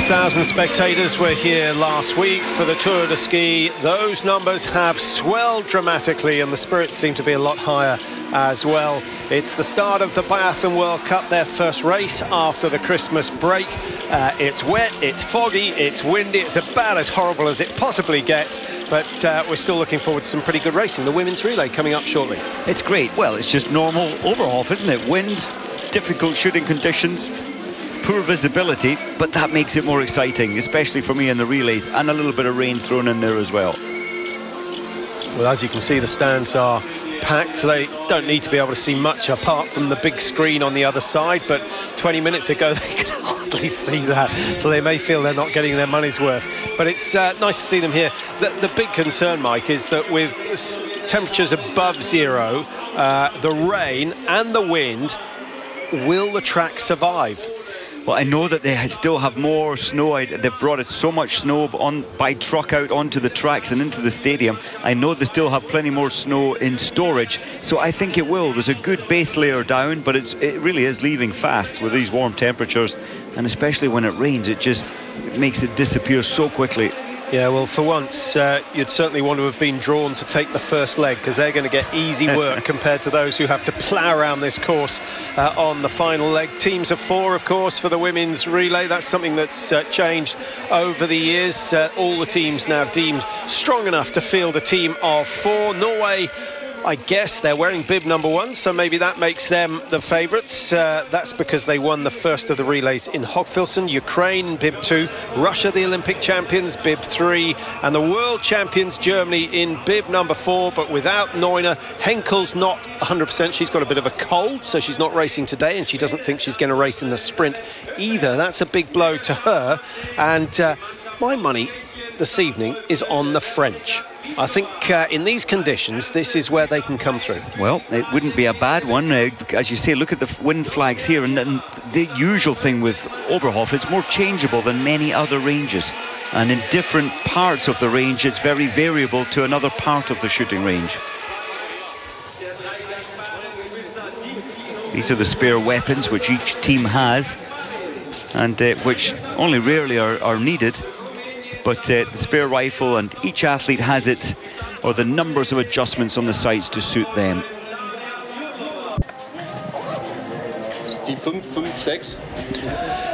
6,000 spectators were here last week for the Tour de Ski. Those numbers have swelled dramatically and the spirits seem to be a lot higher as well. It's the start of the Biathlon World Cup, their first race after the Christmas break. It's wet, it's foggy, it's windy, it's about as horrible as it possibly gets, but we're still looking forward to some pretty good racing. The women's relay coming up shortly. It's great. Well, it's just normal Oberhof, isn't it? Wind, difficult shooting conditions, poor visibility, but that makes it more exciting, especially for me in the relays, and a little bit of rain thrown in there as well. Well, as you can see, the stands are packed. They don't need to be able to see much apart from the big screen on the other side, but 20 minutes ago they could hardly see that, so they may feel they're not getting their money's worth. But it's nice to see them here. The big concern, Mike, is that with temperatures above zero, the rain and the wind, will the track survive? Well, I know that they still have more snow. They've brought it so much snow by truck out onto the tracks and into the stadium. I know they still have plenty more snow in storage, so I think it will. There's a good base layer down, but it really is leaving fast with these warm temperatures, and especially when it rains, it just makes it disappear so quickly. Yeah, well, for once, you'd certainly want to have been drawn to take the first leg, because they're going to get easy work compared to those who have to plough around this course on the final leg. Teams of four, of course, for the women's relay. That's something that's changed over the years. All the teams now deemed strong enough to field a team of four. Norway, I guess they're wearing bib number 1, so maybe that makes them the favourites. That's because they won the first of the relays in Hogfilsen. Ukraine, bib 2. Russia, the Olympic champions, bib 3. And the world champions, Germany, in bib number 4, but without Neuner. Henkel's not 100%. She's got a bit of a cold, so she's not racing today, and she doesn't think she's going to race in the sprint either. That's a big blow to her. And my money this evening is on the French. I think in these conditions, this is where they can come through. Well, it wouldn't be a bad one. As you say, look at the wind flags here. And then the usual thing with Oberhof, it's more changeable than many other ranges. And in different parts of the range, it's very variable to another part of the shooting range. These are the spare weapons which each team has, and which only rarely are needed. But the spare rifle, and each athlete has it, or the numbers of adjustments on the sights to suit them.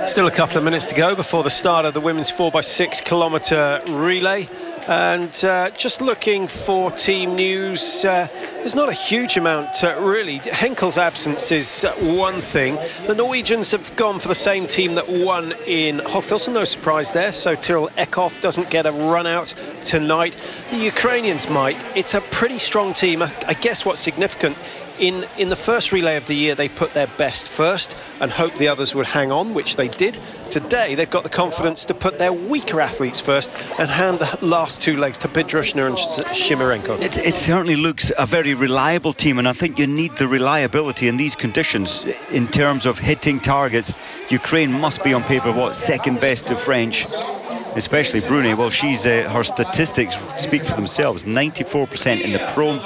Still a couple of minutes to go before the start of the women's 4x6 kilometre relay. And just looking for team news, there's not a huge amount really. Henkel's absence is one thing. The Norwegians have gone for the same team that won in Hogfilsen, no surprise there. So Tyrrell Eckhoff doesn't get a run out tonight. The Ukrainians might. It's a pretty strong team. I guess what's significant, in the first relay of the year, they put their best first and hoped the others would hang on, which they did. Today, they've got the confidence to put their weaker athletes first and hand the last two legs to Bedrushner and Shimarenko. It certainly looks a very reliable team, and I think you need the reliability in these conditions in terms of hitting targets. Ukraine must be on paper, second best to French, especially Brune. Well, her statistics speak for themselves. 94% in the prone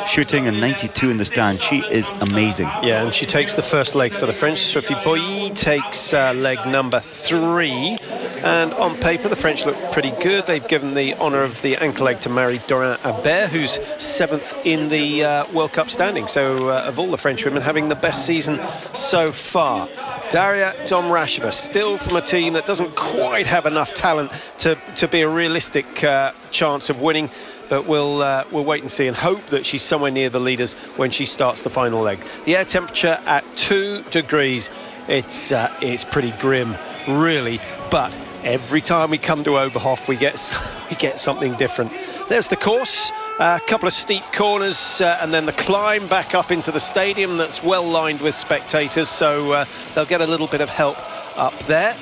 shooting and 92 in the stand. She is amazing. Yeah, and she takes the first leg for the French. Sophie Boilly takes leg number 3. And on paper, the French look pretty good. They've given the honour of the ankle leg to Marie Dorin-Habert, who's 7th in the World Cup standing. So of all the French women, having the best season so far. Daria Domrasheva, still from a team that doesn't quite have enough talent to be a realistic chance of winning. But we'll wait and see and hope that she's somewhere near the leaders when she starts the final leg. The air temperature at 2 degrees. It's pretty grim, really. But every time we come to Oberhof, we get something different. There's the course, a couple of steep corners, and then the climb back up into the stadium that's well lined with spectators. So they'll get a little bit of help up there.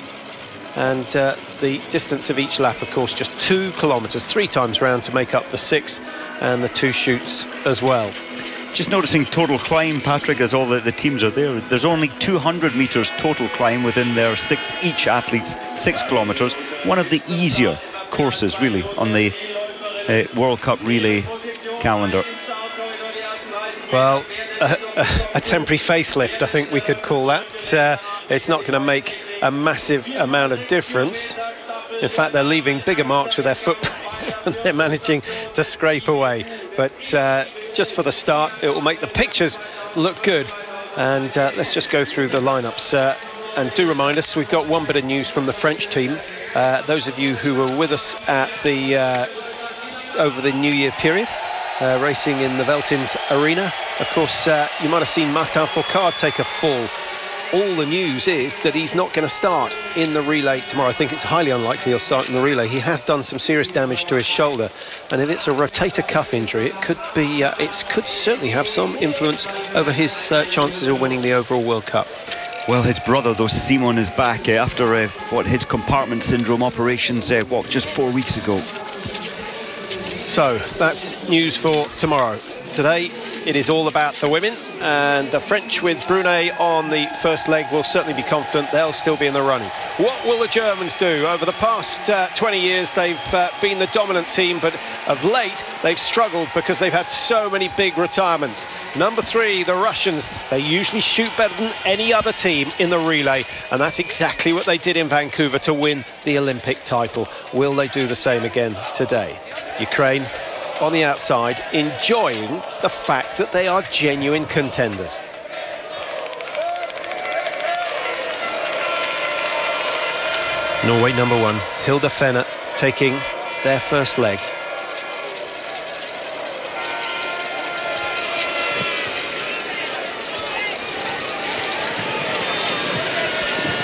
And the distance of each lap, of course, just 2 kilometres, 3 times round to make up the 6, and the 2 shoots as well. Just noticing total climb, Patrick, as all the teams are there. There's only 200 metres total climb within their each athlete's 6 kilometres. One of the easier courses, really, on the World Cup relay calendar. Well, a temporary facelift, I think we could call that. It's not going to make a massive amount of difference. In fact, they're leaving bigger marks with their footprints than they're managing to scrape away. But just for the start, it will make the pictures look good. And let's just go through the lineups. And do remind us, we've got one bit of news from the French team. Those of you who were with us at the over the New Year period, racing in the Veltins Arena. Of course, you might have seen Martin Fourcade take a fall. All the news is that he's not going to start in the relay tomorrow. I think it's highly unlikely he'll start in the relay. He has done some serious damage to his shoulder, and if it's a rotator cuff injury, it could be. It could certainly have some influence over his chances of winning the overall World Cup. Well, his brother, though, Simon, is back after his compartment syndrome operations, just 4 weeks ago. So that's news for tomorrow. Today, it is all about the women, and the French with Brunet on the first leg will certainly be confident they'll still be in the running. What will the Germans do? Over the past 20 years, they've been the dominant team, but of late, they've struggled because they've had so many big retirements. Number 3, the Russians. They usually shoot better than any other team in the relay, and that's exactly what they did in Vancouver to win the Olympic title. Will they do the same again today? Ukraine on the outside, enjoying the fact that they are genuine contenders. Norway number 1, Hilda Fenner, taking their first leg.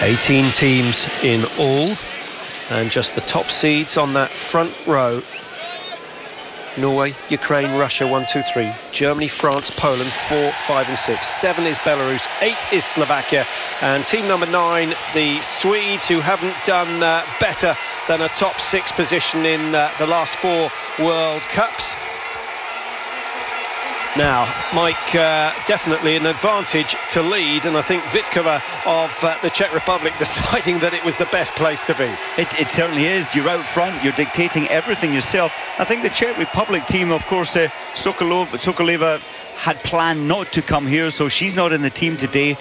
"18 teams in all, and just the top seeds on that front row. Norway, Ukraine, Russia, 1, 2, 3. Germany, France, Poland, 4, 5 and 6. 7 is Belarus, 8 is Slovakia. And team number 9, the Swedes, who haven't done better than a top 6 position in the last 4 World Cups. Now, Mike, definitely an advantage to lead, and I think Vitkova of the Czech Republic deciding that it was the best place to be. It certainly is. You're out front, you're dictating everything yourself. I think the Czech Republic team, of course, Sokoleva had planned not to come here, so she's not in the team today.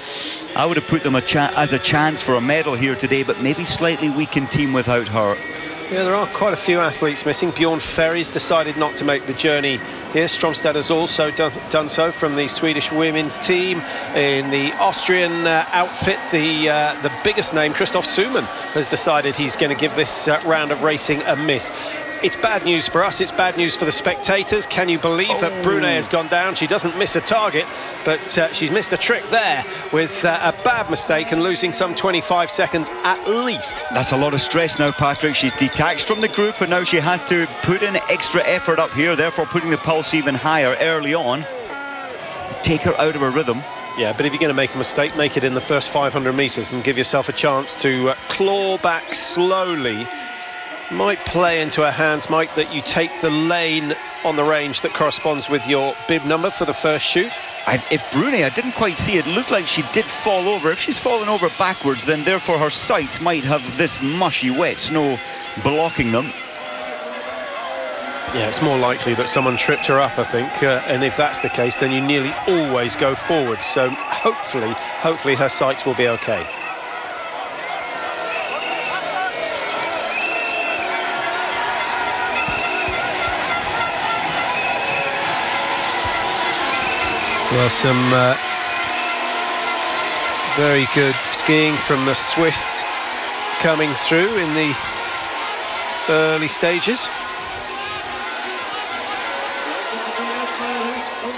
I would have put them as a chance for a medal here today, but maybe slightly weakened team without her. Yeah, there are quite a few athletes missing. Bjorn Ferry's decided not to make the journey here. Stromstad has also done so from the Swedish women's team. In the Austrian outfit, the biggest name, Christoph Suman, has decided he's going to give this round of racing a miss. It's bad news for us, it's bad news for the spectators. Can you believe that Brunet has gone down? She doesn't miss a target, but she's missed a trick there with a bad mistake and losing some 25 seconds at least. That's a lot of stress now, Patrick. She's detached from the group, and now she has to put in extra effort up here, therefore putting the pulse even higher early on. Take her out of her rhythm. Yeah, but if you're going to make a mistake, make it in the first 500 metres and give yourself a chance to claw back slowly. Might play into her hands, Mike, that you take the lane on the range that corresponds with your bib number for the first shoot. If Brunet, I didn't quite see it, looked like she did fall over. If she's fallen over backwards, then therefore her sights might have this mushy, wet snow blocking them. Yeah, it's more likely that someone tripped her up, I think, and if that's the case, then you nearly always go forward. So hopefully her sights will be okay. Well, some very good skiing from the Swiss coming through in the early stages.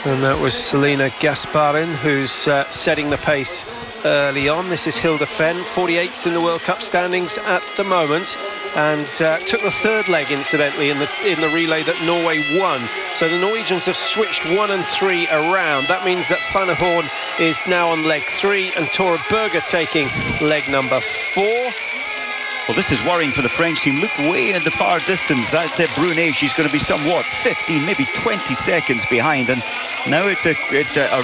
And that was Selena Gasparin, who's setting the pace early on. This is Hilda Fenn, 48th in the World Cup standings at the moment, and took the third leg, incidentally, in the relay that Norway won. So the Norwegians have switched 1 and 3 around. That means that Fanehorn is now on leg 3, and Tora Berger taking leg number 4. Well, this is worrying for the French team. Look way in the far distance. That's Brunet. She's going to be somewhat 15, maybe 20 seconds behind. And now it's a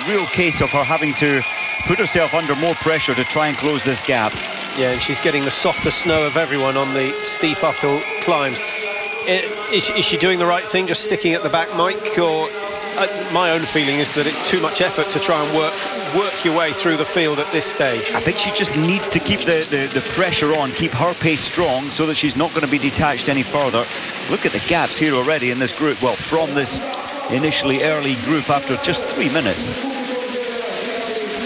real case of her having to put herself under more pressure to try and close this gap. Yeah, and she's getting the softest snow of everyone on the steep uphill climbs. Is she doing the right thing, just sticking at the back, Mike? Or my own feeling is that it's too much effort to try and work your way through the field at this stage. I think she just needs to keep the pressure on, keep her pace strong so that she's not going to be detached any further. Look at the gaps here already in this group. Well, from this initially early group after just 3 minutes.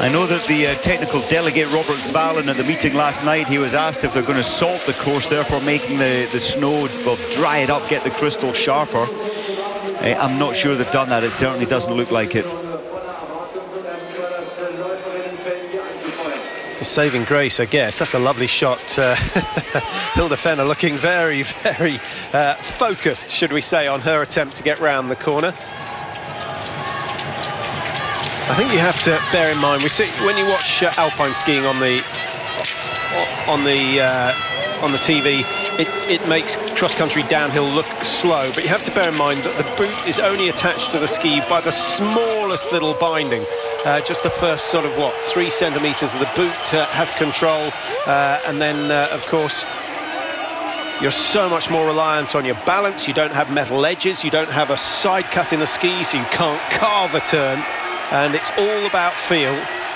I know that the technical delegate Robert Svalin at the meeting last night, he was asked if they're going to salt the course, therefore making the snow, well, dry it up, get the crystal sharper. I'm not sure they've done that. It certainly doesn't look like it. The saving grace, I guess. That's a lovely shot. Hilda Fenner looking very, very focused, should we say, on her attempt to get round the corner. I think you have to bear in mind, we see when you watch alpine skiing on the TV, it makes cross-country downhill look slow, but you have to bear in mind that the boot is only attached to the ski by the smallest little binding. Just the first sort of, 3 centimetres of the boot has control, and then, of course, you're so much more reliant on your balance. You don't have metal edges, you don't have a side cut in the ski, so you can't carve a turn. And it's all about feel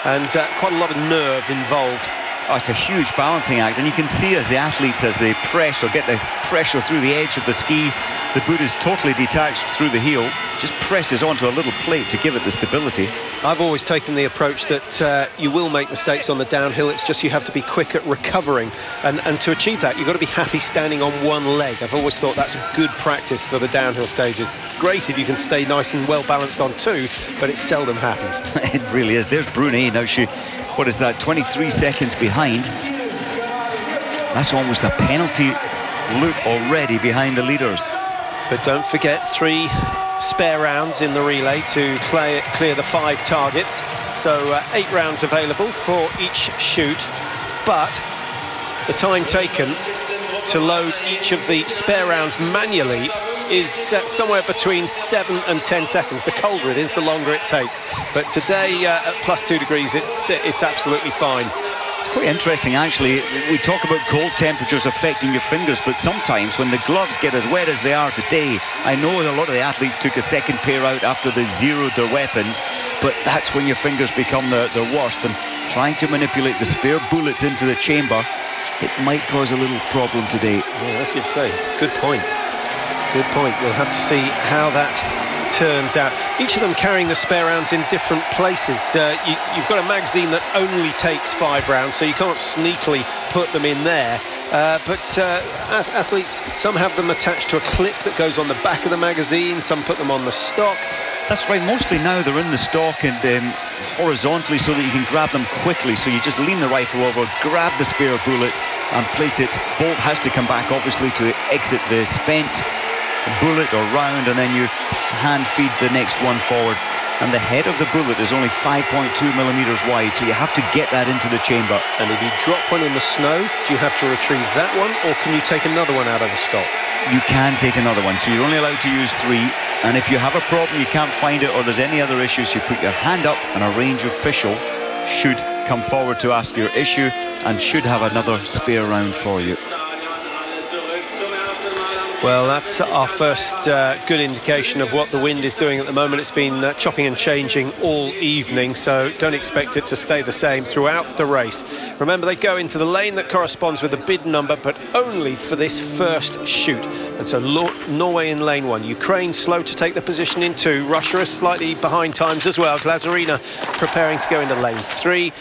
and quite a lot of nerve involved. Oh, it's a huge balancing act, and you can see as the athletes, as they press or get the pressure through the edge of the ski, the boot is totally detached through the heel, just presses onto a little plate to give it the stability. I've always taken the approach that you will make mistakes on the downhill. It's just you have to be quick at recovering, and to achieve that you've got to be happy standing on one leg. I've always thought that's good practice for the downhill stages. Great if you can stay nice and well balanced on two, but it seldom happens. It really is. There's Brunet now. What is that, 23 seconds behind? That's almost a penalty loop already behind the leaders. But don't forget 3 spare rounds in the relay to clear the 5 targets. So 8 rounds available for each shoot. But the time taken to load each of the spare rounds manually is somewhere between 7 and 10 seconds. The colder it is, the longer it takes. But today, at +2 degrees, it's absolutely fine. It's quite interesting, actually. We talk about cold temperatures affecting your fingers, but sometimes when the gloves get as wet as they are today, I know a lot of the athletes took a second pair out after they zeroed their weapons, but that's when your fingers become the worst, and trying to manipulate the spare bullets into the chamber, it might cause a little problem today. Yeah, that's good to say. Good point. Good point. We'll have to see how that turns out. Each of them carrying the spare rounds in different places. You've got a magazine that only takes 5 rounds, so you can't sneakily put them in there. But athletes, some have them attached to a clip that goes on the back of the magazine, some put them on the stock. That's right, mostly now they're in the stock and horizontally so that you can grab them quickly. So you just lean the rifle over, grab the spare bullet and place it. Bolt has to come back, obviously, to exit the spent bullet or round, and then you hand feed the next one forward. And the head of the bullet is only 5.2 millimeters wide, so you have to get that into the chamber. And if you drop one in the snow, do you have to retrieve that one, or can you take another one out of the stock? You can take another one, so you're only allowed to use 3. And if you have a problem, you can't find it, or there's any other issues, you put your hand up and a range official should come forward to ask your issue and should have another spare round for you. Well, that's our first good indication of what the wind is doing at the moment. It's been chopping and changing all evening, so don't expect it to stay the same throughout the race. Remember, they go into the lane that corresponds with the bid number, but only for this first shoot. And so Norway in lane 1, Ukraine slow to take the position in 2, Russia is slightly behind times as well, Glazarina preparing to go into lane 3,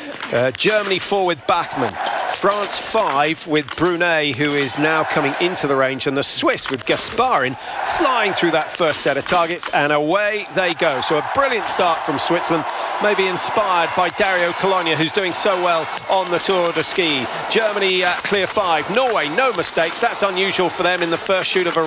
Germany 4 with Bachmann, France 5 with Brunet, who is now coming into the range, and the Swiss with Gasparin flying through that first set of targets, and away they go. So a brilliant start from Switzerland, maybe inspired by Dario Colonia, who's doing so well on the Tour de Ski. Germany clear 5, Norway no mistakes, that's unusual for them in the first shoot of a